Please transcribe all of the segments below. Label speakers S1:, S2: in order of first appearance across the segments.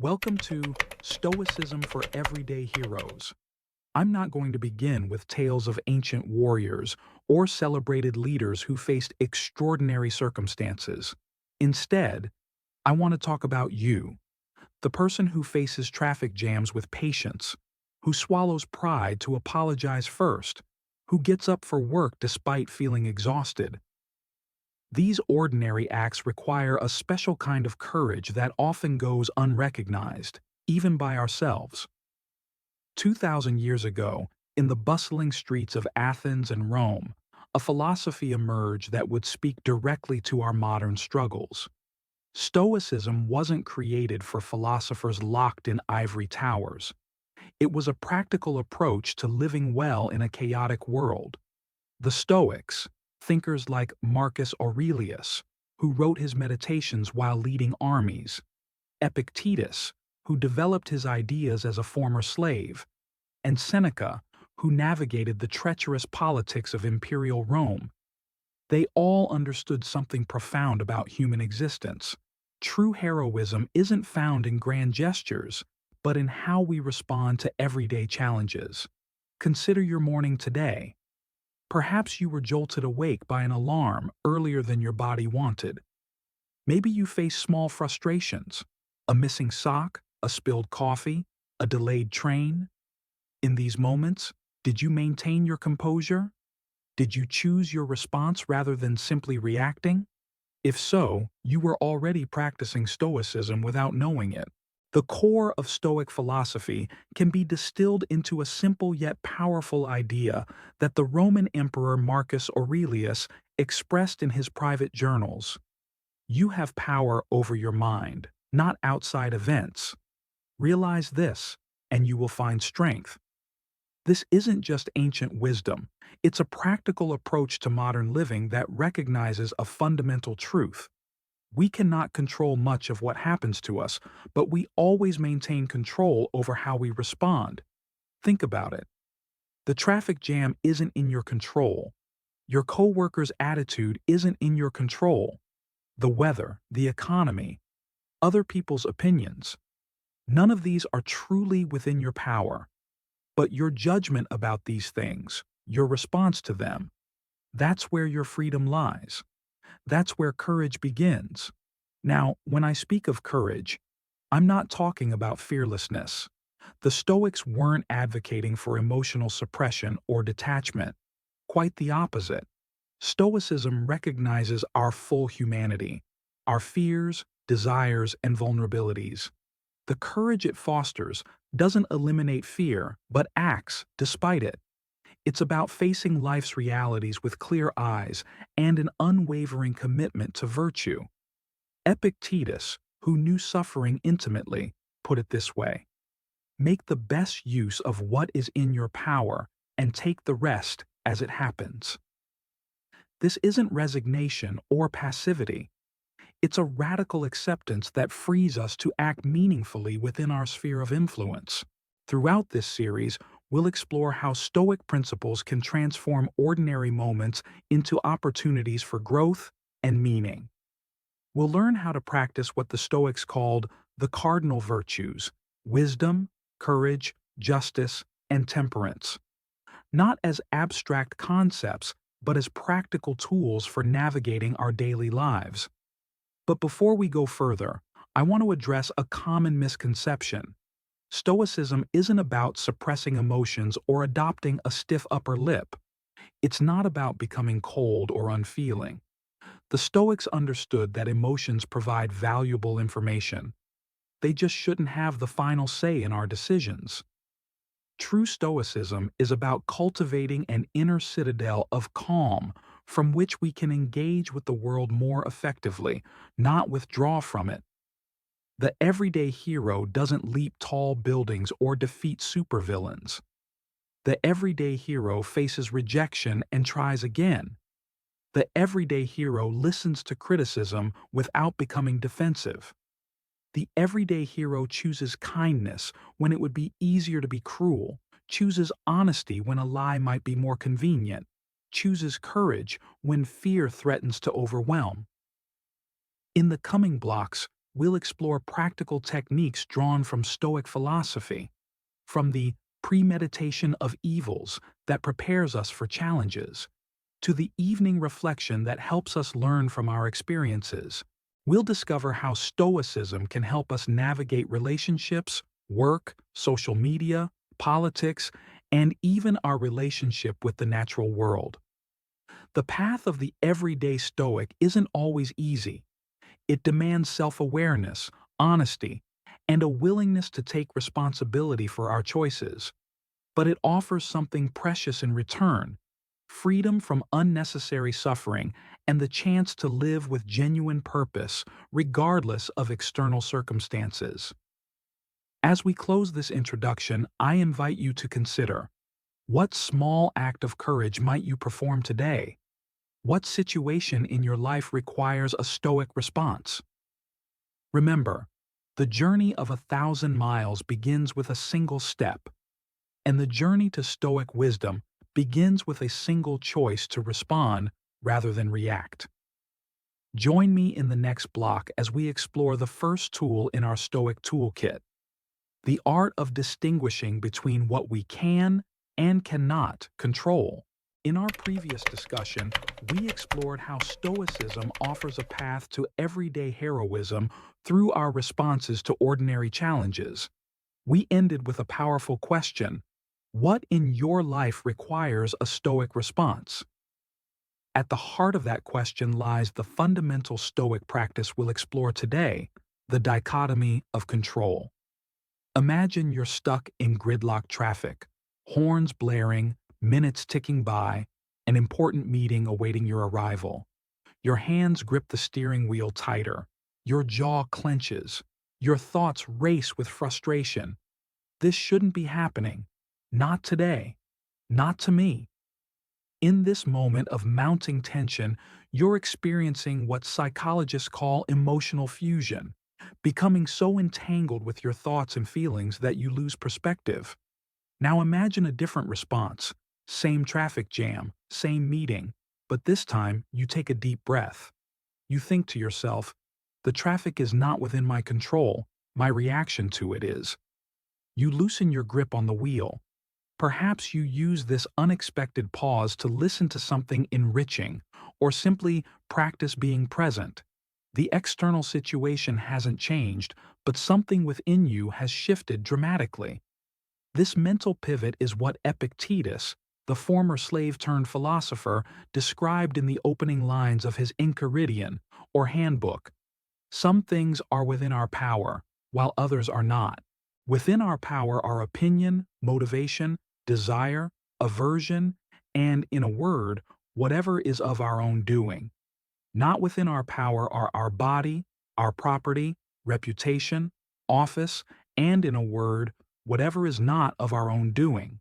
S1: Welcome to Stoicism for Everyday Heroes. I'm not going to begin with tales of ancient warriors or celebrated leaders who faced extraordinary circumstances. Instead, I want to talk about you, the person who faces traffic jams with patience, who swallows pride to apologize first, who gets up for work despite feeling exhausted. These ordinary acts require a special kind of courage that often goes unrecognized, even by ourselves. 2,000 years ago, in the bustling streets of Athens and Rome, a philosophy emerged that would speak directly to our modern struggles. Stoicism wasn't created for philosophers locked in ivory towers. It was a practical approach to living well in a chaotic world. The Stoics, thinkers like Marcus Aurelius, who wrote his meditations while leading armies, Epictetus, who developed his ideas as a former slave, and Seneca, who navigated the treacherous politics of imperial Rome, they all understood something profound about human existence. True heroism isn't found in grand gestures, but in how we respond to everyday challenges. Consider your morning today. Perhaps you were jolted awake by an alarm earlier than your body wanted. Maybe you face small frustrations, a missing sock, a spilled coffee, a delayed train. In these moments, did you maintain your composure? Did you choose your response rather than simply reacting? If so, you were already practicing Stoicism without knowing it. The core of Stoic philosophy can be distilled into a simple yet powerful idea that the Roman Emperor Marcus Aurelius expressed in his private journals. You have power over your mind, not outside events. Realize this, and you will find strength. This isn't just ancient wisdom, it's a practical approach to modern living that recognizes a fundamental truth. We cannot control much of what happens to us, but we always maintain control over how we respond. Think about it. The traffic jam isn't in your control. Your coworker's attitude isn't in your control. The weather, the economy, other people's opinions. None of these are truly within your power. But your judgment about these things, your response to them, that's where your freedom lies. That's where courage begins. Now, when I speak of courage, I'm not talking about fearlessness. The Stoics weren't advocating for emotional suppression or detachment. Quite the opposite. Stoicism recognizes our full humanity, our fears, desires, and vulnerabilities. The courage it fosters doesn't eliminate fear, but acts despite it. It's about facing life's realities with clear eyes and an unwavering commitment to virtue. Epictetus, who knew suffering intimately, put it this way: make the best use of what is in your power and take the rest as it happens. This isn't resignation or passivity. It's a radical acceptance that frees us to act meaningfully within our sphere of influence. Throughout this series, we'll explore how Stoic principles can transform ordinary moments into opportunities for growth and meaning. We'll learn how to practice what the Stoics called the cardinal virtues: wisdom, courage, justice, and temperance. Not as abstract concepts, but as practical tools for navigating our daily lives. But before we go further, I want to address a common misconception. Stoicism isn't about suppressing emotions or adopting a stiff upper lip. It's not about becoming cold or unfeeling. The Stoics understood that emotions provide valuable information. They just shouldn't have the final say in our decisions. True Stoicism is about cultivating an inner citadel of calm from which we can engage with the world more effectively, not withdraw from it. The everyday hero doesn't leap tall buildings or defeat supervillains. The everyday hero faces rejection and tries again. The everyday hero listens to criticism without becoming defensive. The everyday hero chooses kindness when it would be easier to be cruel, chooses honesty when a lie might be more convenient, chooses courage when fear threatens to overwhelm. In the coming blocks, we'll explore practical techniques drawn from Stoic philosophy, from the premeditation of evils that prepares us for challenges, to the evening reflection that helps us learn from our experiences. We'll discover how Stoicism can help us navigate relationships, work, social media, politics, and even our relationship with the natural world. The path of the everyday Stoic isn't always easy. It demands self-awareness, honesty, and a willingness to take responsibility for our choices. But it offers something precious in return: freedom from unnecessary suffering and the chance to live with genuine purpose, regardless of external circumstances. As we close this introduction, I invite you to consider: what small act of courage might you perform today? What situation in your life requires a Stoic response? Remember, the journey of 1,000 miles begins with a single step, and the journey to Stoic wisdom begins with a single choice to respond rather than react. Join me in the next block as we explore the first tool in our Stoic toolkit: the art of distinguishing between what we can and cannot control. In our previous discussion, we explored how Stoicism offers a path to everyday heroism through our responses to ordinary challenges. We ended with a powerful question: what in your life requires a Stoic response? At the heart of that question lies the fundamental Stoic practice we'll explore today: the dichotomy of control. Imagine you're stuck in gridlock traffic, horns blaring, minutes ticking by, an important meeting awaiting your arrival. Your hands grip the steering wheel tighter, your jaw clenches, your thoughts race with frustration. This shouldn't be happening. Not today. Not to me. In this moment of mounting tension, you're experiencing what psychologists call emotional fusion, becoming so entangled with your thoughts and feelings that you lose perspective. Now imagine a different response. Same traffic jam, same meeting, but this time you take a deep breath. You think to yourself, the traffic is not within my control, my reaction to it is. You loosen your grip on the wheel. Perhaps you use this unexpected pause to listen to something enriching, or simply practice being present. The external situation hasn't changed, but something within you has shifted dramatically. This mental pivot is what Epictetus, the former slave-turned-philosopher, described in the opening lines of his Enchiridion, or handbook. Some things are within our power, while others are not. Within our power are opinion, motivation, desire, aversion, and, in a word, whatever is of our own doing. Not within our power are our body, our property, reputation, office, and, in a word, whatever is not of our own doing.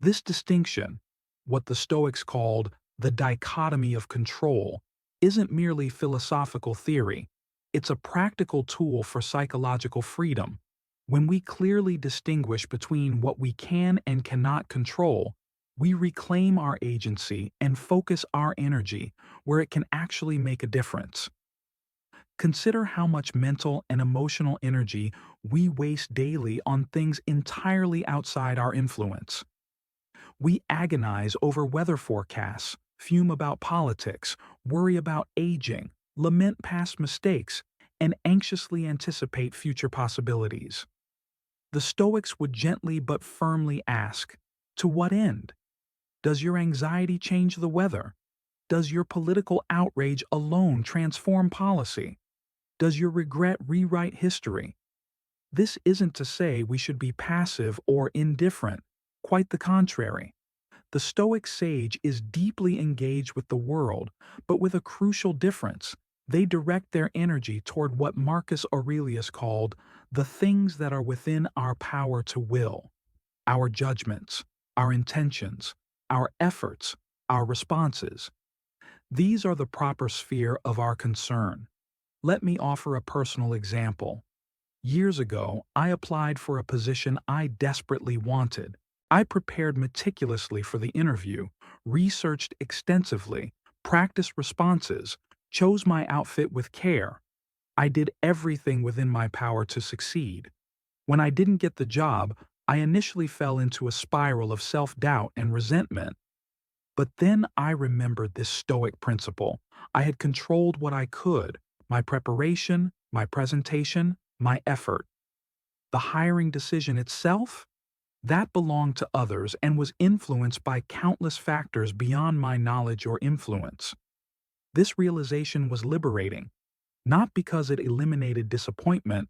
S1: This distinction, what the Stoics called the dichotomy of control, isn't merely philosophical theory. It's a practical tool for psychological freedom. When we clearly distinguish between what we can and cannot control, we reclaim our agency and focus our energy where it can actually make a difference. Consider how much mental and emotional energy we waste daily on things entirely outside our influence. We agonize over weather forecasts, fume about politics, worry about aging, lament past mistakes, and anxiously anticipate future possibilities. The Stoics would gently but firmly ask, to what end? Does your anxiety change the weather? Does your political outrage alone transform policy? Does your regret rewrite history? This isn't to say we should be passive or indifferent, quite the contrary. The Stoic sage is deeply engaged with the world, but with a crucial difference. They direct their energy toward what Marcus Aurelius called the things that are within our power to will: our judgments, our intentions, our efforts, our responses. These are the proper sphere of our concern. Let me offer a personal example. Years ago, I applied for a position I desperately wanted. I prepared meticulously for the interview, researched extensively, practiced responses, chose my outfit with care. I did everything within my power to succeed. When I didn't get the job, I initially fell into a spiral of self-doubt and resentment. But then I remembered this Stoic principle. I had controlled what I could, my preparation, my presentation, my effort. The hiring decision itself? That belonged to others and was influenced by countless factors beyond my knowledge or influence. This realization was liberating, not because it eliminated disappointment,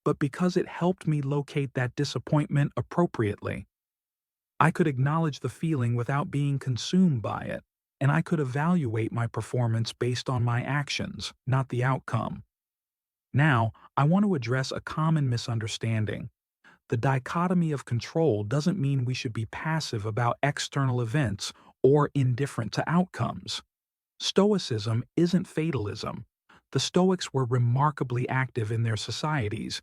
S1: but because it helped me locate that disappointment appropriately. I could acknowledge the feeling without being consumed by it, and I could evaluate my performance based on my actions, not the outcome. Now, I want to address a common misunderstanding. The dichotomy of control doesn't mean we should be passive about external events or indifferent to outcomes. Stoicism isn't fatalism. The Stoics were remarkably active in their societies.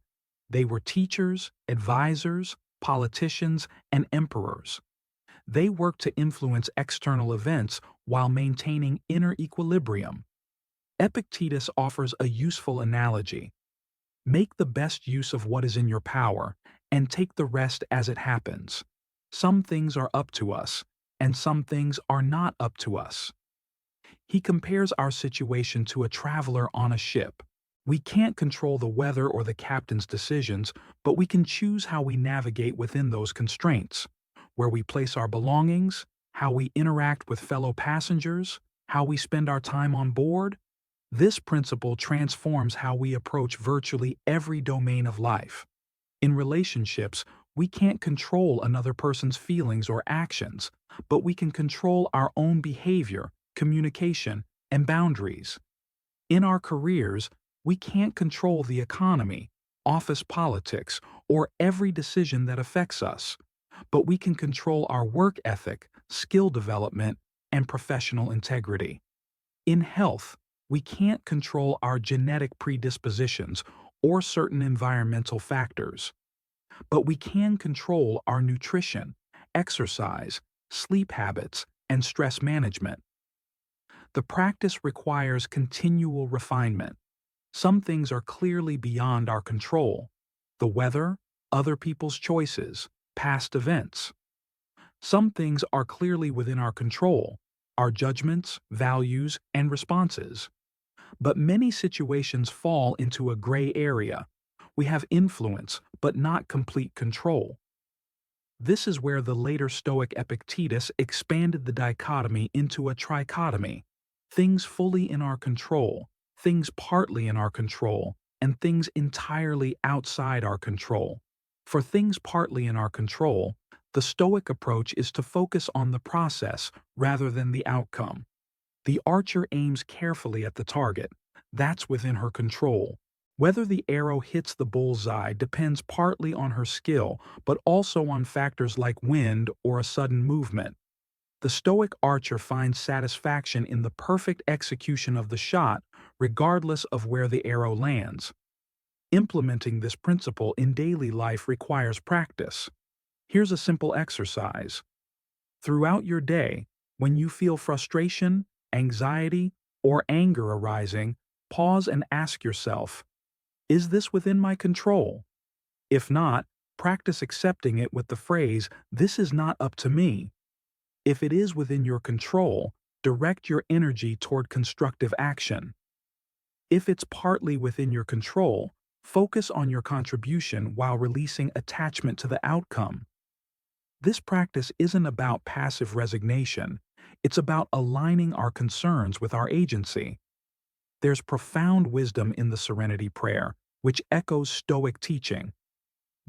S1: They were teachers, advisors, politicians, and emperors. They worked to influence external events while maintaining inner equilibrium. Epictetus offers a useful analogy. Make the best use of what is in your power, and take the rest as it happens. Some things are up to us, and some things are not up to us. He compares our situation to a traveler on a ship. We can't control the weather or the captain's decisions, but we can choose how we navigate within those constraints, where we place our belongings, how we interact with fellow passengers, how we spend our time on board. This principle transforms how we approach virtually every domain of life. In relationships, we can't control another person's feelings or actions, but we can control our own behavior, communication, and boundaries. In our careers, we can't control the economy, office politics, or every decision that affects us, but we can control our work ethic, skill development, and professional integrity. In health, we can't control our genetic predispositions or certain environmental factors, but we can control our nutrition, exercise, sleep habits, and stress management. The practice requires continual refinement. Some things are clearly beyond our control: the weather, other people's choices, past events. Some things are clearly within our control: our judgments, values, and responses. But many situations fall into a gray area. We have influence, but not complete control. This is where the later Stoic Epictetus expanded the dichotomy into a trichotomy: things fully in our control, things partly in our control, and things entirely outside our control. For things partly in our control, the Stoic approach is to focus on the process rather than the outcome. The archer aims carefully at the target. That's within her control. Whether the arrow hits the bullseye depends partly on her skill, but also on factors like wind or a sudden movement. The Stoic archer finds satisfaction in the perfect execution of the shot, regardless of where the arrow lands. Implementing this principle in daily life requires practice. Here's a simple exercise. Throughout your day, when you feel frustration, anxiety, or anger arising, pause and ask yourself, is this within my control? If not, practice accepting it with the phrase, "This is not up to me." If it is within your control, direct your energy toward constructive action. If it's partly within your control, focus on your contribution while releasing attachment to the outcome. This practice isn't about passive resignation. It's about aligning our concerns with our agency. There's profound wisdom in the Serenity Prayer, which echoes Stoic teaching.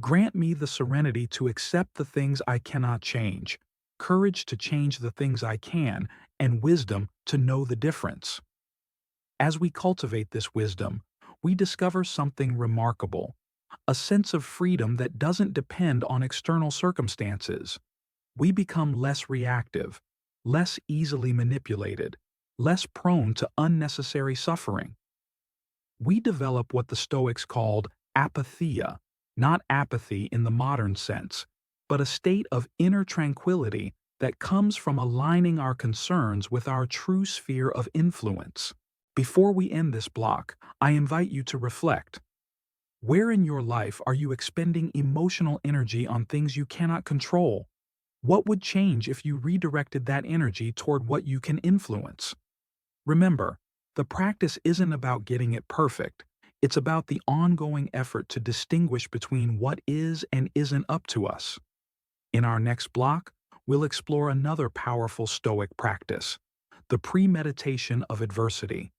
S1: Grant me the serenity to accept the things I cannot change, courage to change the things I can, and wisdom to know the difference. As we cultivate this wisdom, we discover something remarkable: a sense of freedom that doesn't depend on external circumstances. We become less reactive, less easily manipulated, less prone to unnecessary suffering. We develop what the Stoics called apatheia, not apathy in the modern sense, but a state of inner tranquility that comes from aligning our concerns with our true sphere of influence. Before we end this block, I invite you to reflect. Where in your life are you expending emotional energy on things you cannot control? What would change if you redirected that energy toward what you can influence? Remember, the practice isn't about getting it perfect. It's about the ongoing effort to distinguish between what is and isn't up to us. In our next block, we'll explore another powerful Stoic practice, the premeditation of adversity,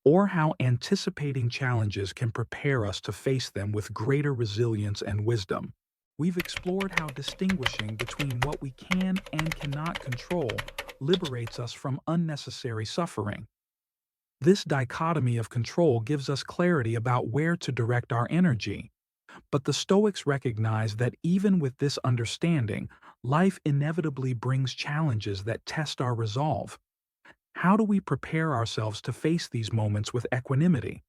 S1: or how anticipating challenges can prepare us to face them with greater resilience and wisdom. We've explored how distinguishing between what we can and cannot control liberates us from unnecessary suffering. This dichotomy of control gives us clarity about where to direct our energy. But the Stoics recognize that even with this understanding, life inevitably brings challenges that test our resolve. How do we prepare ourselves to face these moments with equanimity?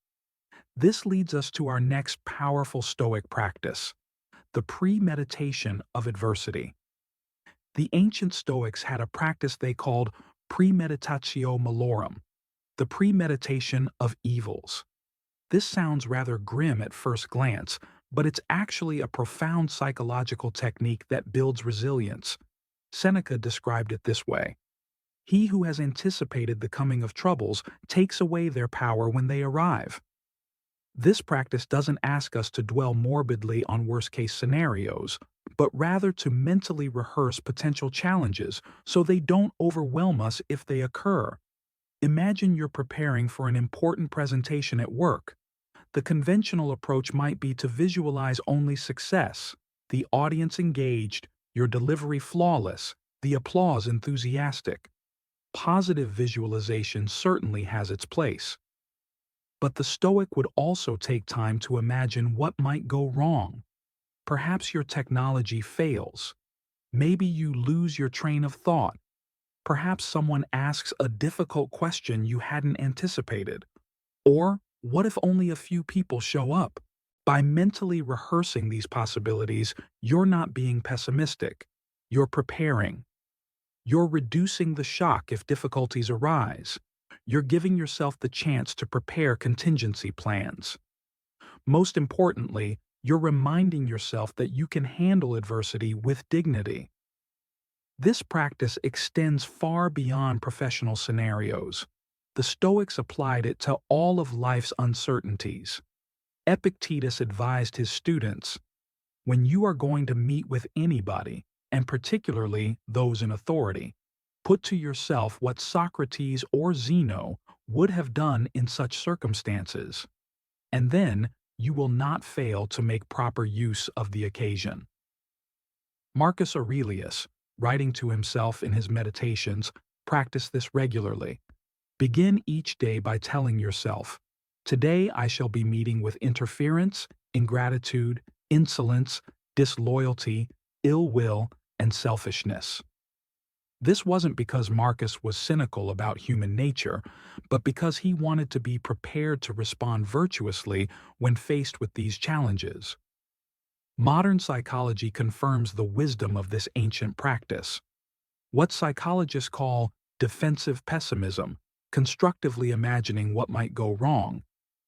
S1: This leads us to our next powerful Stoic practice, the premeditation of adversity. The ancient Stoics had a practice they called premeditatio malorum, the premeditation of evils. This sounds rather grim at first glance, but it's actually a profound psychological technique that builds resilience. Seneca described it this way: "He who has anticipated the coming of troubles takes away their power when they arrive." This practice doesn't ask us to dwell morbidly on worst-case scenarios, but rather to mentally rehearse potential challenges so they don't overwhelm us if they occur. Imagine you're preparing for an important presentation at work. The conventional approach might be to visualize only success, the audience engaged, your delivery flawless, the applause enthusiastic. Positive visualization certainly has its place. But the Stoic would also take time to imagine what might go wrong. Perhaps your technology fails. Maybe you lose your train of thought. Perhaps someone asks a difficult question you hadn't anticipated. Or, what if only a few people show up? By mentally rehearsing these possibilities, you're not being pessimistic. You're preparing. You're reducing the shock if difficulties arise. You're giving yourself the chance to prepare contingency plans. Most importantly, you're reminding yourself that you can handle adversity with dignity. This practice extends far beyond professional scenarios. The Stoics applied it to all of life's uncertainties. Epictetus advised his students, when you are going to meet with anybody, and particularly those in authority, put to yourself what Socrates or Zeno would have done in such circumstances, and then you will not fail to make proper use of the occasion. Marcus Aurelius, writing to himself in his meditations, practiced this regularly. Begin each day by telling yourself, "Today I shall be meeting with interference, ingratitude, insolence, disloyalty, ill will, and selfishness." This wasn't because Marcus was cynical about human nature, but because he wanted to be prepared to respond virtuously when faced with these challenges. Modern psychology confirms the wisdom of this ancient practice. What psychologists call defensive pessimism, constructively imagining what might go wrong,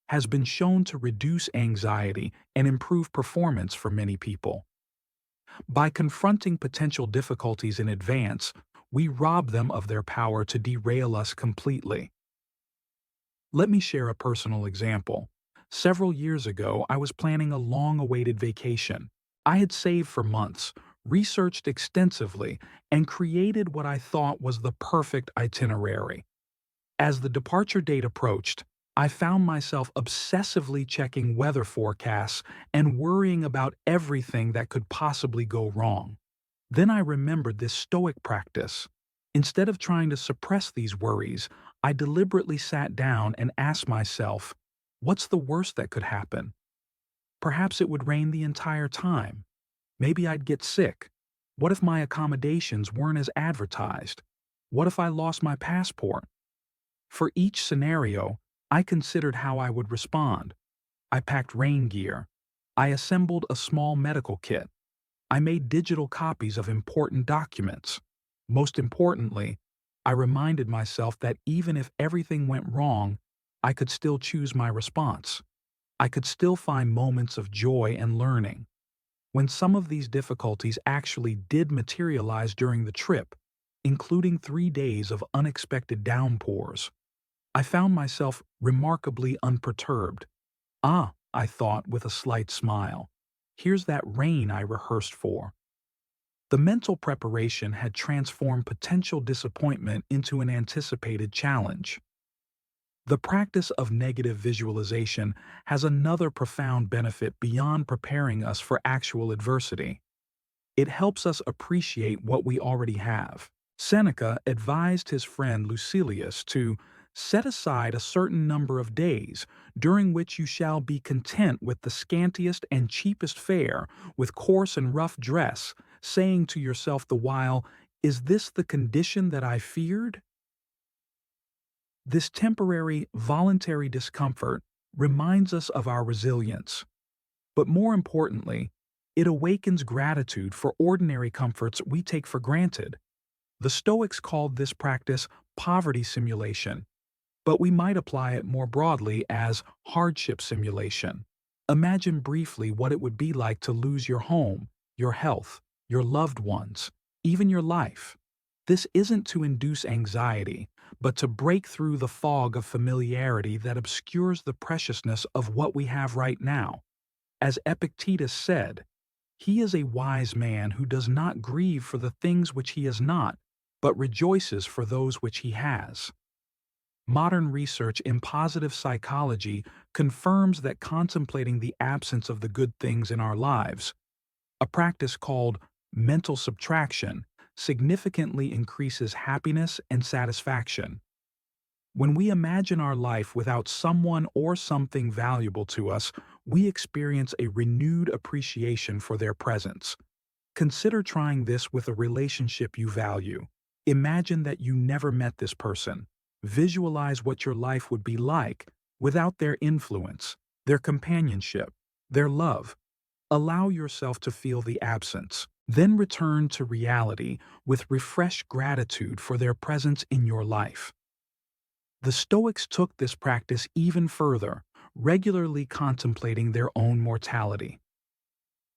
S1: has been shown to reduce anxiety and improve performance for many people. By confronting potential difficulties in advance, we rob them of their power to derail us completely. Let me share a personal example. Several years ago, I was planning a long-awaited vacation. I had saved for months, researched extensively, and created what I thought was the perfect itinerary. As the departure date approached, I found myself obsessively checking weather forecasts and worrying about everything that could possibly go wrong. Then I remembered this Stoic practice. Instead of trying to suppress these worries, I deliberately sat down and asked myself, what's the worst that could happen? Perhaps it would rain the entire time. Maybe I'd get sick. What if my accommodations weren't as advertised? What if I lost my passport? For each scenario, I considered how I would respond. I packed rain gear. I assembled a small medical kit. I made digital copies of important documents. Most importantly, I reminded myself that even if everything went wrong, I could still choose my response. I could still find moments of joy and learning. When some of these difficulties actually did materialize during the trip, including 3 days of unexpected downpours, I found myself remarkably unperturbed. Ah, I thought with a slight smile. Here's that rain I rehearsed for. The mental preparation had transformed potential disappointment into an anticipated challenge. The practice of negative visualization has another profound benefit beyond preparing us for actual adversity. It helps us appreciate what we already have. Seneca advised his friend Lucilius to set aside a certain number of days during which you shall be content with the scantiest and cheapest fare, with coarse and rough dress, saying to yourself the while, "Is this the condition that I feared?" This temporary, voluntary discomfort reminds us of our resilience. But more importantly, it awakens gratitude for ordinary comforts we take for granted. The Stoics called this practice poverty simulation, but we might apply it more broadly as hardship simulation. Imagine briefly what it would be like to lose your home, your health, your loved ones, even your life. This isn't to induce anxiety, but to break through the fog of familiarity that obscures the preciousness of what we have right now. As Epictetus said, "He is a wise man who does not grieve for the things which he has not, but rejoices for those which he has." Modern research in positive psychology confirms that contemplating the absence of the good things in our lives, a practice called mental subtraction, significantly increases happiness and satisfaction. When we imagine our life without someone or something valuable to us, we experience a renewed appreciation for their presence. Consider trying this with a relationship you value. Imagine that you never met this person. Visualize what your life would be like without their influence, their companionship, their love. Allow yourself to feel the absence. Then return to reality with refreshed gratitude for their presence in your life. The Stoics took this practice even further, regularly contemplating their own mortality.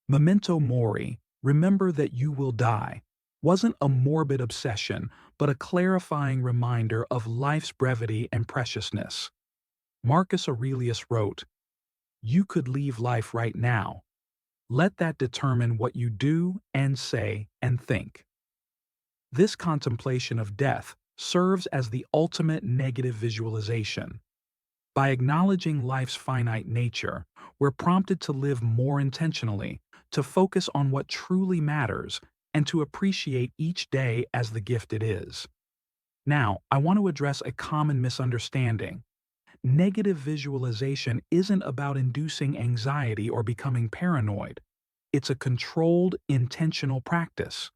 S1: Memento mori, remember that you will die, wasn't a morbid obsession, but a clarifying reminder of life's brevity and preciousness. Marcus Aurelius wrote, "You could leave life right now. Let that determine what you do and say and think." This contemplation of death serves as the ultimate negative visualization. By acknowledging life's finite nature, we're prompted to live more intentionally, to focus on what truly matters, and to appreciate each day as the gift it is. Now, I want to address a common misunderstanding. Negative visualization isn't about inducing anxiety or becoming paranoid. It's a controlled, intentional practice,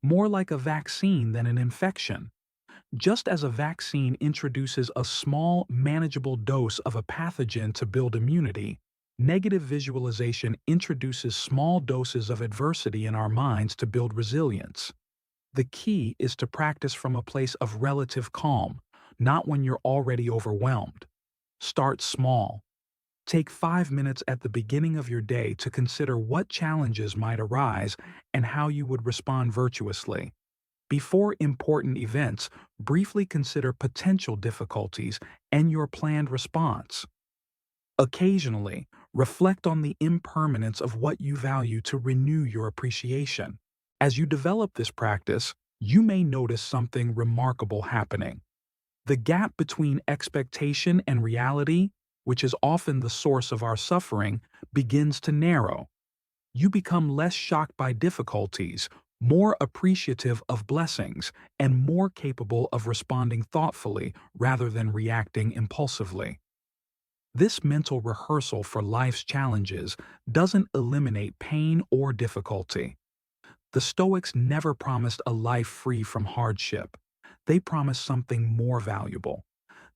S1: more like a vaccine than an infection. Just as a vaccine introduces a small, manageable dose of a pathogen to build immunity, negative visualization introduces small doses of adversity in our minds to build resilience. The key is to practice from a place of relative calm, not when you're already overwhelmed. Start small. Take 5 minutes at the beginning of your day to consider what challenges might arise and how you would respond virtuously. Before important events, briefly consider potential difficulties and your planned response. Occasionally, reflect on the impermanence of what you value to renew your appreciation. As you develop this practice, you may notice something remarkable happening. The gap between expectation and reality, which is often the source of our suffering, begins to narrow. You become less shocked by difficulties, more appreciative of blessings, and more capable of responding thoughtfully rather than reacting impulsively. This mental rehearsal for life's challenges doesn't eliminate pain or difficulty. The Stoics never promised a life free from hardship. They promised something more valuable: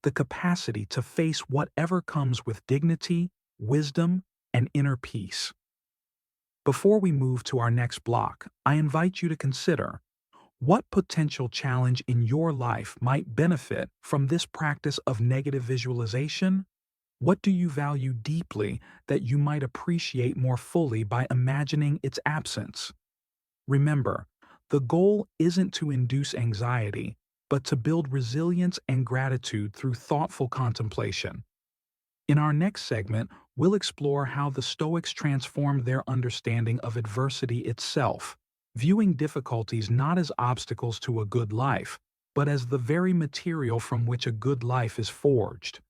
S1: the capacity to face whatever comes with dignity, wisdom, and inner peace. Before we move to our next block, I invite you to consider, What potential challenge in your life might benefit from this practice of negative visualization? What do you value deeply that you might appreciate more fully by imagining its absence? Remember, the goal isn't to induce anxiety, but to build resilience and gratitude through thoughtful contemplation. In our next segment, we'll explore how the Stoics transformed their understanding of adversity itself, viewing difficulties not as obstacles to a good life, but as the very material from which a good life is forged.